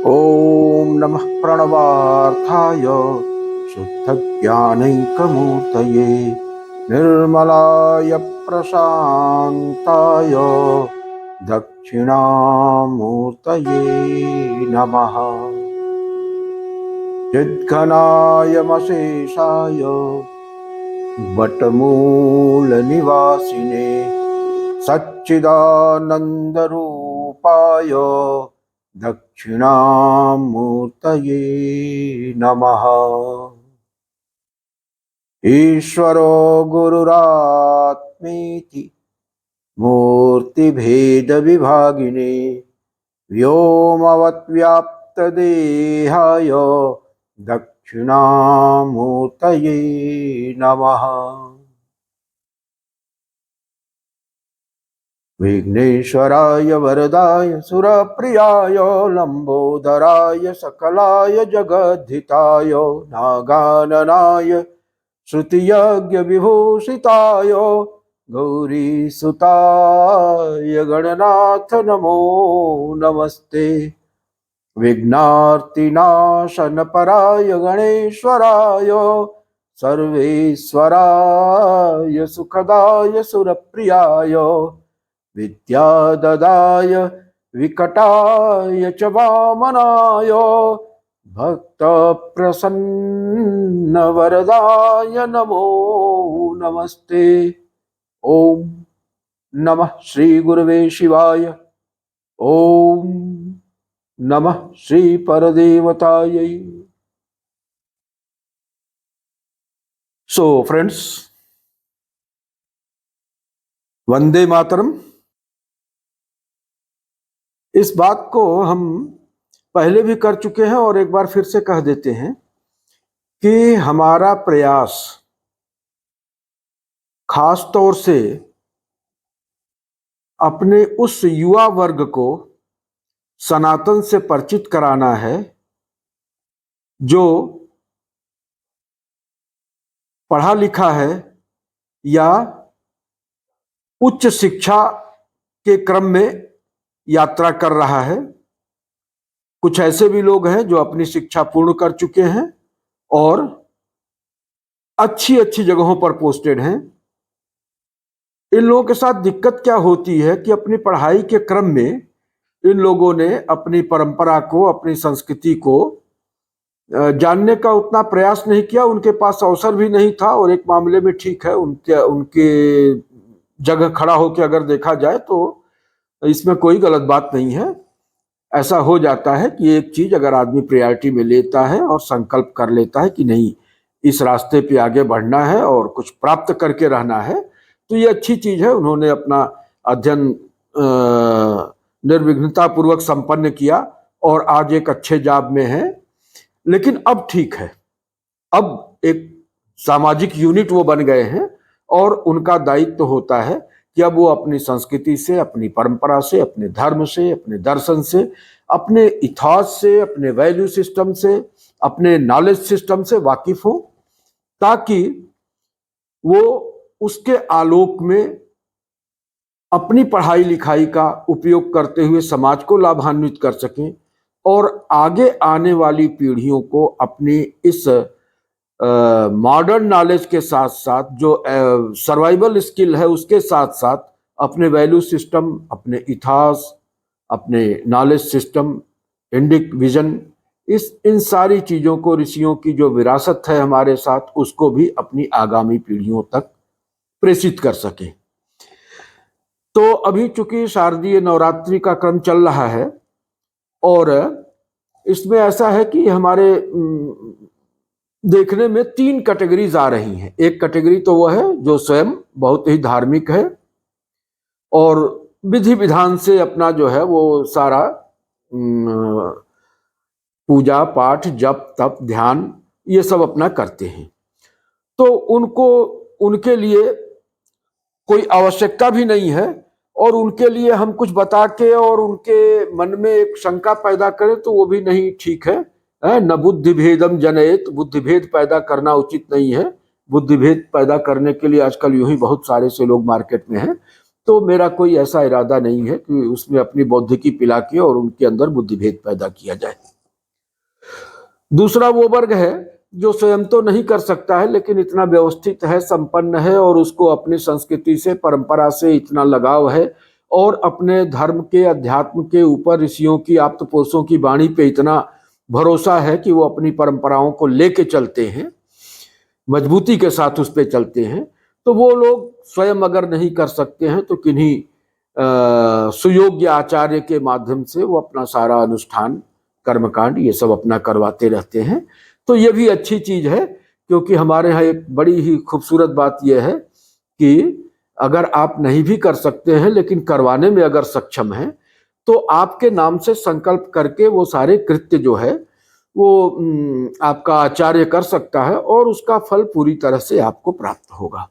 ॐ नमः प्रणवार्थाय शुद्धज्ञानैकमूर्तये निर्मलाय प्रशान्ताय दक्षिणामूर्तये नमः। चिद्घनाय मशेषाय वटमूलनिवासिने सच्चिदानन्दरूपाय दक्षिणामूर्तये नमः। ईश्वरो गुरुरात्मेति मूर्तिभेदविभागिने व्योमवद्व्याप्तदेहाय दक्षिणामूर्तये नमः। विघ्नेश्वराय वरदाय सुरप्रियाय लंबोदराय सकलाय जगद्धिताय नागाननाय श्रुतियज्ञ विभूषिताय गौरीसुताय गणनाथ नमो नमस्ते। विघ्नार्तिनाशनपराय गणेश्वराय सर्वेश्वराय सुखदाय सुरप्रियाय विद्याददाय विकटाय च वामनाय भक्तप्रसन्नवरदाय नमो नमस्ते। ओम नमः श्री गुरुवे शिवाय। ओम नमः श्री परदेवतायै। So friends, Vande Mataram. इस बात को हम पहले भी कर चुके हैं और एक बार फिर से कह देते हैं कि हमारा प्रयास खास तौर से अपने उस युवा वर्ग को सनातन से परिचित कराना है जो पढ़ा लिखा है या उच्च शिक्षा के क्रम में यात्रा कर रहा है। कुछ ऐसे भी लोग हैं जो अपनी शिक्षा पूर्ण कर चुके हैं और अच्छी अच्छी जगहों पर पोस्टेड हैं। इन लोगों के साथ दिक्कत क्या होती है कि अपनी पढ़ाई के क्रम में इन लोगों ने अपनी परंपरा को, अपनी संस्कृति को जानने का उतना प्रयास नहीं किया। उनके पास अवसर भी नहीं था और एक मामले में ठीक है, उनके जगह खड़ा होकर अगर देखा जाए तो इसमें कोई गलत बात नहीं है। ऐसा हो जाता है कि एक चीज अगर आदमी प्रायोरिटी में लेता है और संकल्प कर लेता है कि नहीं, इस रास्ते पे आगे बढ़ना है और कुछ प्राप्त करके रहना है, तो ये अच्छी चीज है। उन्होंने अपना अध्ययन निर्विघ्नता पूर्वक संपन्न किया और आज एक अच्छे जॉब में है। लेकिन अब ठीक है, अब एक सामाजिक यूनिट वो बन गए हैं और उनका दायित्व तो होता है कि अब वो अपनी संस्कृति से, अपनी परंपरा से, अपने धर्म से, अपने दर्शन से, अपने इतिहास से, अपने वैल्यू सिस्टम से, अपने नॉलेज सिस्टम से वाकिफ हो, ताकि वो उसके आलोक में अपनी पढ़ाई लिखाई का उपयोग करते हुए समाज को लाभान्वित कर सकें और आगे आने वाली पीढ़ियों को अपनी इस मॉडर्न नॉलेज के साथ साथ जो सर्वाइवल स्किल है उसके साथ साथ अपने वैल्यू सिस्टम, अपने इतिहास, अपने नॉलेज सिस्टम, इंडिक विजन, इन सारी चीज़ों को, ऋषियों की जो विरासत है हमारे साथ, उसको भी अपनी आगामी पीढ़ियों तक प्रेषित कर सके। तो अभी चूंकि शारदीय नवरात्रि का क्रम चल रहा है और इसमें ऐसा है कि हमारे देखने में 3 कैटेगरीज आ रही हैं। एक कैटेगरी तो वह है जो स्वयं बहुत ही धार्मिक है और विधि विधान से अपना जो है वो सारा पूजा पाठ, जप तप, ध्यान ये सब अपना करते हैं। तो उनको, उनके लिए कोई आवश्यकता भी नहीं है और उनके लिए हम कुछ बता के और उनके मन में एक शंका पैदा करें तो वो भी नहीं ठीक है। न बुद्धि भेदम जनयेत, बुद्धि भेद पैदा करना उचित नहीं है। बुद्धि भेद पैदा करने के लिए आजकल यूं ही बहुत सारे से लोग मार्केट में हैं। तो मेरा कोई ऐसा इरादा नहीं है कि उसमें अपनी बौद्धिकी पिला के और उनके अंदर बुद्धि भेद पैदा किया जाए। दूसरा वो वर्ग है जो स्वयं तो नहीं कर सकता है, लेकिन इतना व्यवस्थित है, संपन्न है, और उसको अपनी संस्कृति से, परंपरा से इतना लगाव है, और अपने धर्म के, अध्यात्म के ऊपर ऋषियों की, आप्तपोषों की वाणी पे इतना भरोसा है कि वो अपनी परंपराओं को लेके चलते हैं, मजबूती के साथ उस पे चलते हैं। तो वो लोग स्वयं अगर नहीं कर सकते हैं तो किन्हीं सुयोग्य आचार्य के माध्यम से वो अपना सारा अनुष्ठान, कर्मकांड, ये सब अपना करवाते रहते हैं। तो ये भी अच्छी चीज है, क्योंकि हमारे यहाँ एक बड़ी ही खूबसूरत बात यह है कि अगर आप नहीं भी कर सकते हैं लेकिन करवाने में अगर सक्षम हैं, तो आपके नाम से संकल्प करके वो सारे कृत्य जो है वो आपका आचार्य कर सकता है, और उसका फल पूरी तरह से आपको प्राप्त होगा।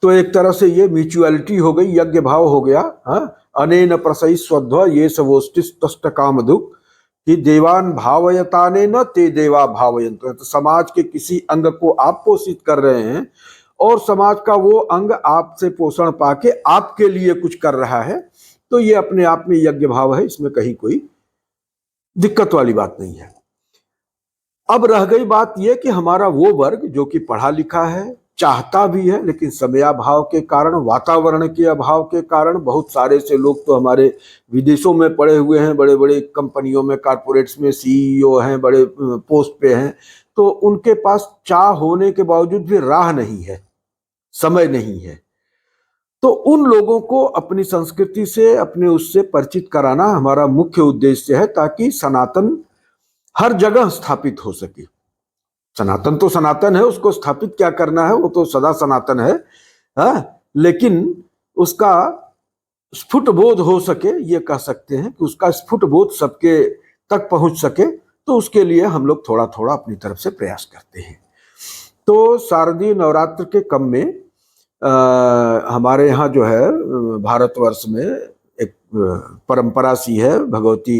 तो एक तरह से ये म्यूचुअलिटी हो गई, यज्ञ भाव हो गया। हाँ, अनेन प्रसई स्वध्व ये सवोष्टिस्त कामधुक कि देवान भावयताने न ते देवा भावयंत। तो समाज के किसी अंग को आप पोषित कर रहे हैं, और समाज का वो अंग आपसे पोषण पाके आपके लिए कुछ कर रहा है, तो ये अपने आप में यज्ञ भाव है, इसमें कहीं कोई दिक्कत वाली बात नहीं है। अब रह गई बात यह कि हमारा वो वर्ग जो कि पढ़ा लिखा है, चाहता भी है, लेकिन समयाभाव के कारण, वातावरण के अभाव के कारण, बहुत सारे से लोग तो हमारे विदेशों में पड़े हुए हैं, बड़े बड़े कंपनियों में, कारपोरेट्स में सीईओ हैं, बड़े पोस्ट पे हैं, तो उनके पास चाह होने के बावजूद भी राह नहीं है, समय नहीं है। तो उन लोगों को अपनी संस्कृति से, अपने उससे परिचित कराना हमारा मुख्य उद्देश्य है, ताकि सनातन हर जगह स्थापित हो सके। सनातन तो सनातन है, उसको स्थापित क्या करना है, वो तो सदा सनातन है। हाँ, लेकिन उसका स्फुट बोध हो सके, ये कह सकते हैं कि उसका स्फुट बोध सबके तक पहुंच सके, तो उसके लिए हम लोग थोड़ा थोड़ा अपनी तरफ से प्रयास करते हैं। तो शारदीय नवरात्र के क्रम में हमारे यहाँ जो है भारतवर्ष में एक परंपरा सी है भगवती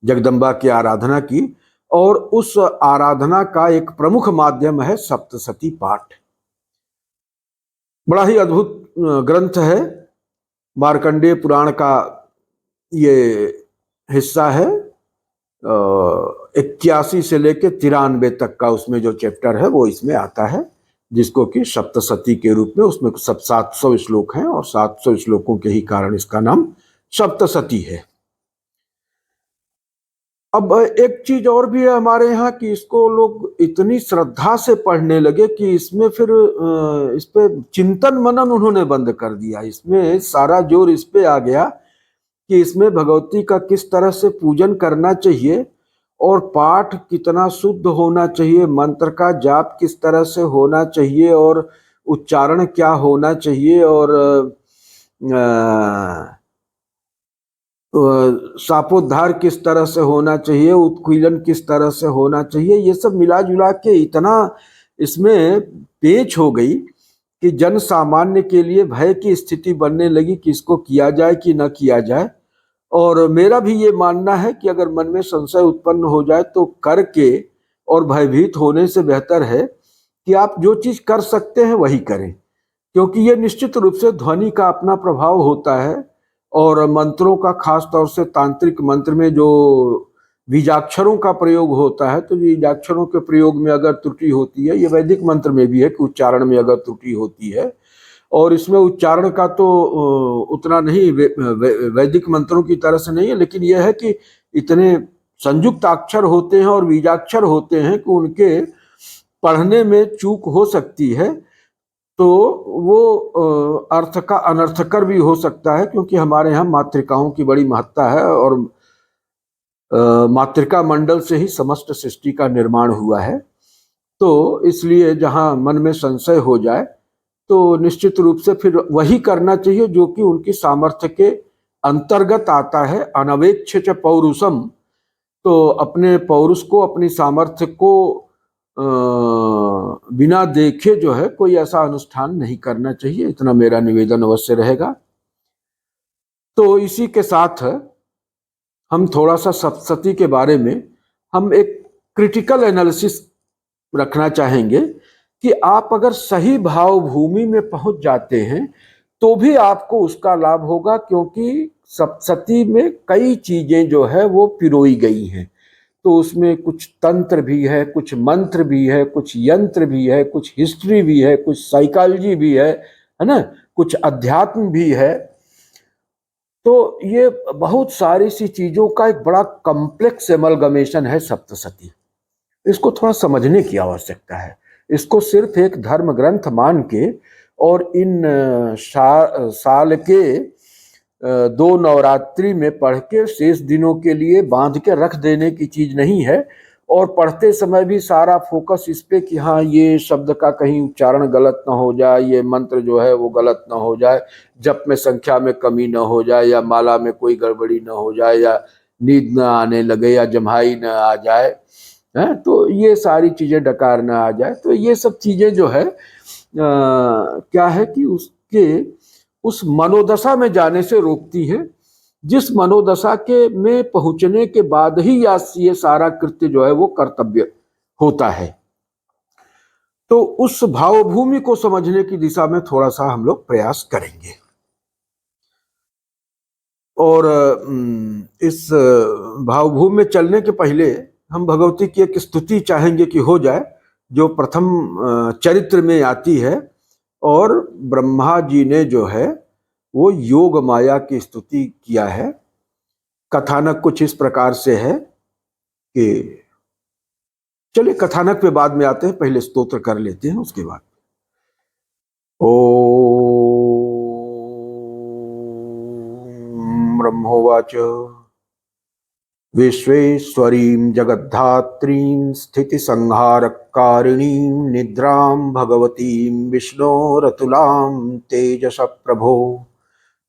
जगदम्बा की आराधना की, और उस आराधना का एक प्रमुख माध्यम है सप्तशती पाठ। बड़ा ही अद्भुत ग्रंथ है, मार्कंडेय पुराण का ये हिस्सा है। 81 से लेकर 93 तक का उसमें जो चैप्टर है वो इसमें आता है, जिसको कि सप्तशती के रूप में, उसमें सब 700 श्लोक हैं, और 700 श्लोकों के ही कारण इसका नाम सप्तशती है। अब एक चीज और भी है हमारे यहाँ कि इसको लोग इतनी श्रद्धा से पढ़ने लगे कि इसमें फिर इस पे चिंतन मनन उन्होंने बंद कर दिया। इसमें सारा जोर इस पे आ गया कि इसमें भगवती का किस तरह से पूजन करना चाहिए, और पाठ कितना शुद्ध होना चाहिए, मंत्र का जाप किस तरह से होना चाहिए, और उच्चारण क्या होना चाहिए, और शापोद्धार किस तरह से होना चाहिए, उत्कीलन किस तरह से होना चाहिए, ये सब मिला जुला के इतना इसमें पेच हो गई कि जन सामान्य के लिए भय की स्थिति बनने लगी कि इसको किया जाए कि न किया जाए। और मेरा भी ये मानना है कि अगर मन में संशय उत्पन्न हो जाए तो करके और भयभीत होने से बेहतर है कि आप जो चीज कर सकते हैं वही करें, क्योंकि ये निश्चित रूप से ध्वनि का अपना प्रभाव होता है, और मंत्रों का, खास तौर से तांत्रिक मंत्र में जो बीजाक्षरों का प्रयोग होता है, तो बीजाक्षरों के प्रयोग में अगर त्रुटि होती है, ये वैदिक मंत्र में भी है कि उच्चारण में अगर त्रुटि होती है, और इसमें उच्चारण का तो उतना नहीं, वैदिक मंत्रों की तरह से नहीं है, लेकिन यह है कि इतने संयुक्त अक्षर होते हैं और बीजाक्षर होते हैं कि उनके पढ़ने में चूक हो सकती है, तो वो अर्थ का अनर्थकर भी हो सकता है, क्योंकि हमारे यहाँ मातृकाओं की बड़ी महत्ता है, और मातृका मंडल से ही समस्त सृष्टि का निर्माण हुआ है। तो इसलिए जहाँ मन में संशय हो जाए तो निश्चित रूप से फिर वही करना चाहिए जो कि उनकी सामर्थ्य के अंतर्गत आता है। अनवेक्ष च पौरुषम, तो अपने पौरुष को, अपनी सामर्थ्य को बिना देखे जो है कोई ऐसा अनुष्ठान नहीं करना चाहिए, इतना मेरा निवेदन अवश्य रहेगा। तो इसी के साथ हम थोड़ा सा सप्तशती के बारे में हम एक क्रिटिकल एनालिसिस रखना चाहेंगे कि आप अगर सही भाव भूमि में पहुंच जाते हैं तो भी आपको उसका लाभ होगा, क्योंकि सप्तशती में कई चीजें जो है वो पिरोई गई हैं। तो उसमें कुछ तंत्र भी है, कुछ मंत्र भी है, कुछ यंत्र भी है, कुछ हिस्ट्री भी है, कुछ साइकोलॉजी भी है ना, कुछ अध्यात्म भी है। तो ये बहुत सारी सी चीजों का एक बड़ा कॉम्प्लेक्स एमलगमेशन है सप्तशती। इसको थोड़ा समझने की आवश्यकता है। इसको सिर्फ एक धर्म ग्रंथ मान के और इन साल के 2 नवरात्रि में पढ़ के शेष दिनों के लिए बांध के रख देने की चीज नहीं है। और पढ़ते समय भी सारा फोकस इस पे कि हाँ ये शब्द का कहीं उच्चारण गलत ना हो जाए, ये मंत्र जो है वो गलत ना हो जाए, जप में संख्या में कमी ना हो जाए, या माला में कोई गड़बड़ी ना हो जाए, या नींद ना आने लगे, या जम्हाई ना आ जाए, है तो ये सारी चीजें डकार ना आ जाए। तो ये सब चीजें जो है क्या है कि उसके उस मनोदशा में जाने से रोकती हैं, जिस मनोदशा के में पहुंचने के बाद ही ये सारा कृत्य जो है वो कर्तव्य होता है। तो उस भावभूमि को समझने की दिशा में थोड़ा सा हम लोग प्रयास करेंगे। और इस भावभूमि में चलने के पहले हम भगवती की एक स्तुति चाहेंगे कि हो जाए, जो प्रथम चरित्र में आती है। और ब्रह्मा जी ने जो है वो योग माया की स्तुति किया है। कथानक कुछ इस प्रकार से है कि चलिए कथानक पे बाद में आते हैं, पहले स्तोत्र कर लेते हैं उसके बाद। ओम ब्रह्मोवाच विश्वेश्वरीं जगद्धात्रीं स्थितिसंहारकारिणीं निद्रां भगवतीं विष्णोरतुलां तेजस प्रभो।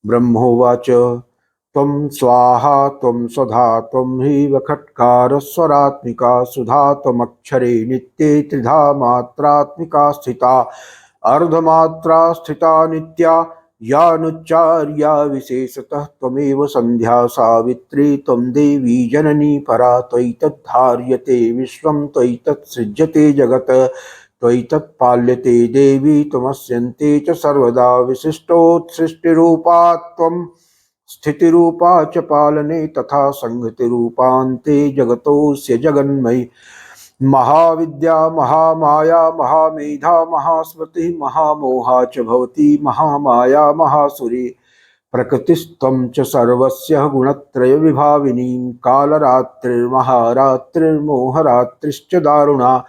ब्रह्मोवाच त्वं स्वाहा त्वं स्वधा त्वं ह्रीव खट्कारस्वरात्मिका सुधा त्वमक्षरे नित्ये त्रिधा मात्रात्मिका स्थिता अर्धमात्रा स्थिता नित्या यानुच्चार्या विशेषतः त्वमेव संध्या सावित्री त्वं देवी जननी परा त्वयि तद्धार्यते विश्वं त्वयि तत्सृज्यते जगत् त्वयि तत्पाल्यते देवी त्वमस्यन्ते च सर्वदा विशिष्टोत्सृष्टिरूपा त्वं स्थितिरूपा च पालने तथा संहतिरूपान्ते जगतोऽस्य जगन्मयि महाविद्या महामाया महामेधा महास्मृति महामोहा च भवती महामाया महासुरी प्रकृतिस्त्वं च सर्वस्य गुणत्रय विभाविनीं कालरात्रिर्महारात्रिर्मोहरात्रिश्च दारुणा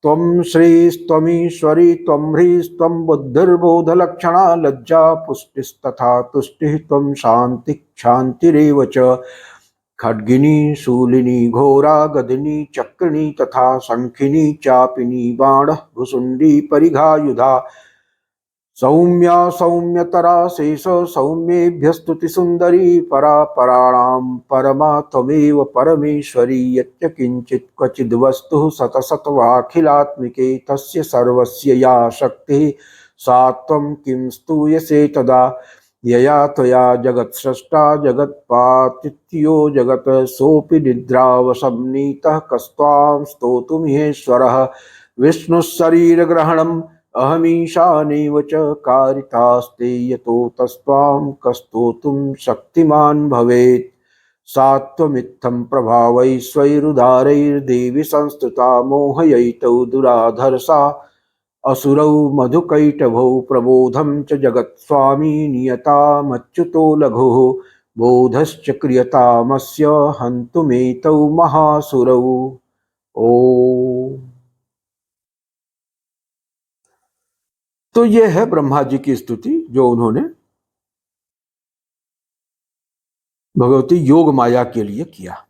त्वं श्रीस्त्वमीश्वरी त्वं ह्रीस्त्वं बुद्धिर्बोधलक्षणा लज्जा पुष्टिस्तथा तुष्टिः त्वं शान्तिः क्षान्तिरेव च खड्गिनी शूलिनी घोरा गदिनी चक्रिणी तथा शंखिनी चापिनी बाण भुसुंडी परिघायुधा सौम्या सौम्यतरा शेष सौम्येभ्य स्तुति सुंदरी परा पराणां परमा त्वमेव परमेश्वरी यच्च किंचित् क्वचिद् वस्तु सतसत्वाखिलात्मिके तस्य सर्वस्य या शक्तिः सा त्वं किं स्तूयसे तदा यया त्वया जगत्सृष्टा जगत्पातिथ्यो जगत् सोऽपि निद्रावशं नीतः कस्त्वां स्तोतुमिहेश्वरः विष्णुः शरीरग्रहणम् अहमीशानेव च कारितास्ते यतो तस्त्वां कस्तोतुं शक्तिमान् भवेत् सा त्वमित्थं प्रभावैश्वैरुदारैर्देवि संस्तुता मोहयैतौ दुराधर्षा असुरौ मधुकैटभौ प्रबोधं च जगत्स्वामी नियतामच्युतो लघुः बोधश्च क्रियतामस्य हन्तुमेतौ महासुरौ। ओम। तो ये है ब्रह्मा जी की स्तुति जो उन्होंने भगवती योग माया के लिए किया।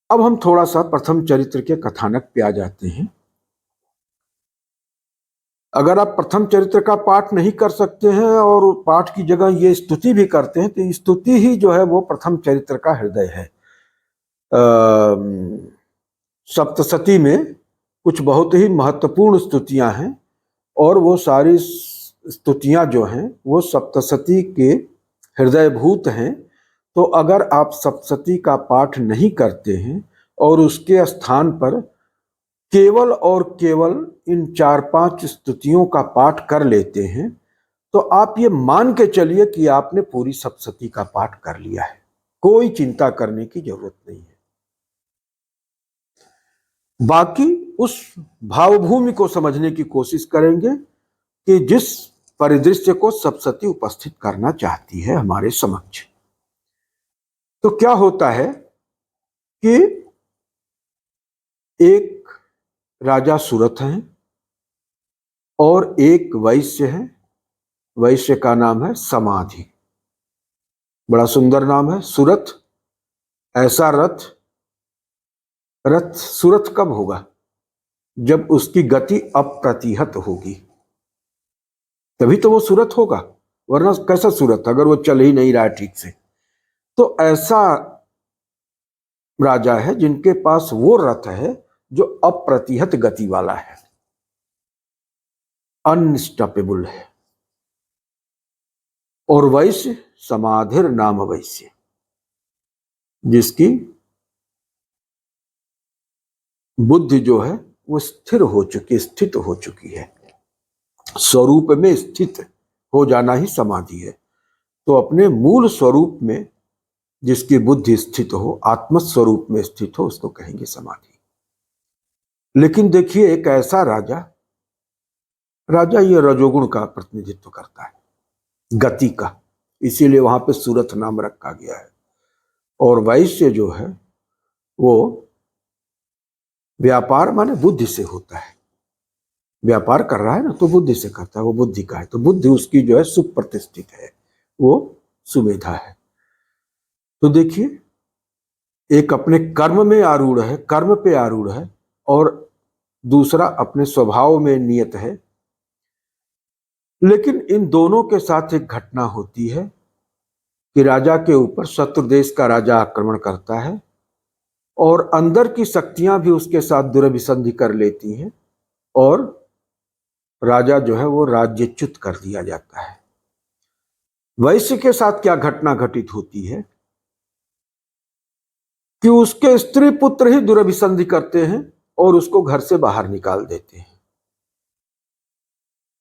अब हम थोड़ा सा प्रथम चरित्र के कथानक पे आ जाते हैं। अगर आप प्रथम चरित्र का पाठ नहीं कर सकते हैं और पाठ की जगह ये स्तुति भी करते हैं, तो स्तुति ही जो है वो प्रथम चरित्र का हृदय है। सप्तशती में कुछ बहुत ही महत्वपूर्ण स्तुतियां हैं और वो सारी स्तुतियां जो हैं वो सप्तशती के हृदयभूत हैं। तो अगर आप सप्तशती का पाठ नहीं करते हैं और उसके स्थान पर केवल और केवल इन 4-5 स्तुतियों का पाठ कर लेते हैं, तो आप ये मान के चलिए कि आपने पूरी सप्तशती का पाठ कर लिया है। कोई चिंता करने की जरूरत नहीं है। बाकी उस भावभूमि को समझने की कोशिश करेंगे कि जिस परिदृश्य को सप्तशती उपस्थित करना चाहती है हमारे समक्ष। तो क्या होता है कि एक राजा सुरथ हैं और एक वैश्य है। वैश्य का नाम है समाधि। बड़ा सुंदर नाम है, सुरथ। ऐसा रथ, रथ सुरथ कब होगा? जब उसकी गति अप्रतिहत होगी, तभी तो वो सुरथ होगा, वरना कैसा सुरथ अगर वो चल ही नहीं रहा है ठीक से। तो ऐसा राजा है जिनके पास वो रथ है जो अप्रतिहत गति वाला है, अनस्टॉपेबल है। और वैश्य समाधिर नाम वैश्य, जिसकी बुद्धि जो है वो स्थिर हो चुकी, स्थित हो चुकी है, स्वरूप में स्थित हो जाना ही समाधि है। तो अपने मूल स्वरूप में जिसकी बुद्धि स्थित हो, आत्म स्वरूप में स्थित हो, उसको कहेंगे समाधि। लेकिन देखिए, एक ऐसा राजा, राजा ये रजोगुण का प्रतिनिधित्व करता है, गति का, इसीलिए वहां पे सूरथ नाम रखा गया है। और वैश्य जो है वो व्यापार माने बुद्धि से होता है, व्यापार कर रहा है ना तो बुद्धि से करता है, वो बुद्धि का है, तो बुद्धि उसकी जो है सुप्रतिष्ठित है, वो सुमेधा है। तो देखिए, एक अपने कर्म में आरूढ़ है, कर्म पे आरूढ़ है, और दूसरा अपने स्वभाव में नियत है। लेकिन इन दोनों के साथ एक घटना होती है कि राजा के ऊपर शत्रु देश का राजा आक्रमण करता है और अंदर की शक्तियां भी उसके साथ दुरभिसंधि कर लेती हैं और राजा जो है वो राज्यच्युत कर दिया जाता है। वैश्य के साथ क्या घटना घटित होती है कि उसके स्त्री पुत्र ही दुरभिसंधि करते हैं और उसको घर से बाहर निकाल देते हैं।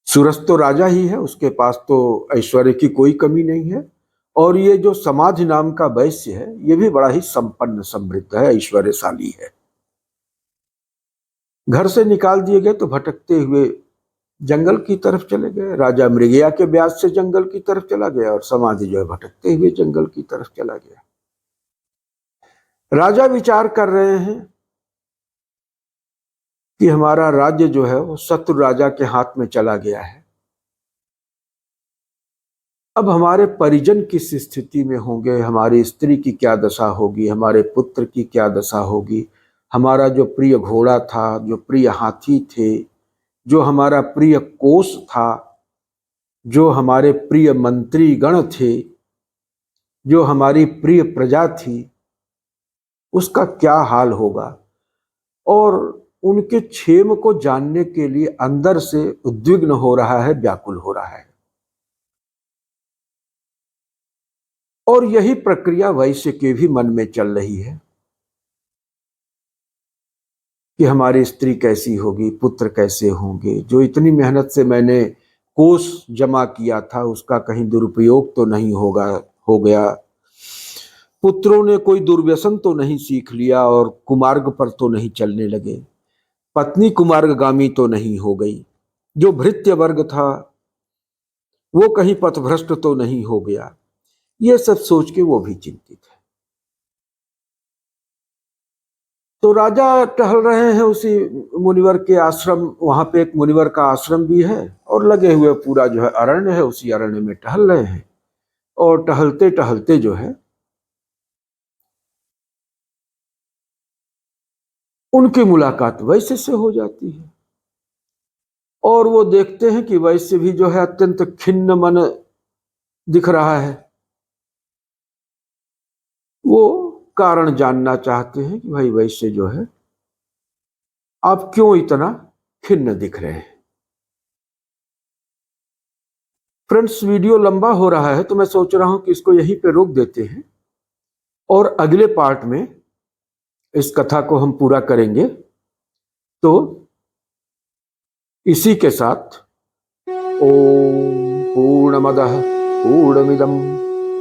सूरज तो राजा ही है, उसके पास तो ऐश्वर्य की कोई कमी नहीं है, और ये जो समाधि नाम का वैश्य है ये भी बड़ा ही संपन्न समृद्ध है, ऐश्वर्यशाली है। घर से निकाल दिए गए तो भटकते हुए जंगल की तरफ चले गए। राजा मृगया के ब्याज से जंगल की तरफ चला गया और समाधि जो है भटकते हुए जंगल की तरफ चला गया। राजा विचार कर रहे हैं कि हमारा राज्य जो है वो शत्रु राजा के हाथ में चला गया है, अब हमारे परिजन किस स्थिति में होंगे, हमारी स्त्री की क्या दशा होगी, हमारे पुत्र की क्या दशा होगी, हमारा जो प्रिय घोड़ा था, जो प्रिय हाथी थे, जो हमारा प्रिय कोष था, जो हमारे प्रिय मंत्री गण थे, जो हमारी प्रिय प्रजा थी, उसका क्या हाल होगा। और उनके क्षेम को जानने के लिए अंदर से उद्विग्न हो रहा है, व्याकुल हो रहा है। और यही प्रक्रिया वैश्य के भी मन में चल रही है कि हमारी स्त्री कैसी होगी, पुत्र कैसे होंगे, जो इतनी मेहनत से मैंने कोष जमा किया था उसका कहीं दुरुपयोग तो नहीं हो गया, पुत्रों ने कोई दुर्व्यसन तो नहीं सीख लिया और कुमार्ग पर तो नहीं चलने लगे, पत्नी कुमार्गगामी तो नहीं हो गई, जो भृत्य वर्ग था वो कहीं पथभ्रष्ट तो नहीं हो गया। ये सब सोच के वो भी चिंतित है। तो राजा टहल रहे हैं उसी मुनिवर के आश्रम, वहां पे एक मुनिवर का आश्रम भी है और लगे हुए पूरा जो है अरण्य है, उसी अरण्य में टहल रहे हैं। और टहलते टहलते जो है उनकी मुलाकात वैश्य से हो जाती है और वो देखते हैं कि वैश्य भी जो है अत्यंत खिन्न मन दिख रहा है। वो कारण जानना चाहते हैं कि भाई वैश्य जो है आप क्यों इतना खिन्न दिख रहे हैं। फ्रेंड्स, वीडियो लंबा हो रहा है तो मैं सोच रहा हूं कि इसको यहीं पे रोक देते हैं और अगले पार्ट में इस कथा को हम पूरा करेंगे। तो इसी के साथ ओम पूर्णमदः पूर्णमिदं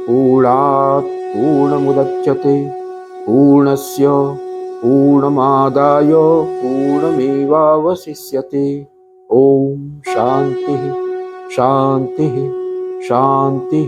पूर्णात् पूर्णमुदच्यते पूर्णस्य पूर्णमादाय पूर्णमेवावशिष्यते। ओम शांति शांति शांति।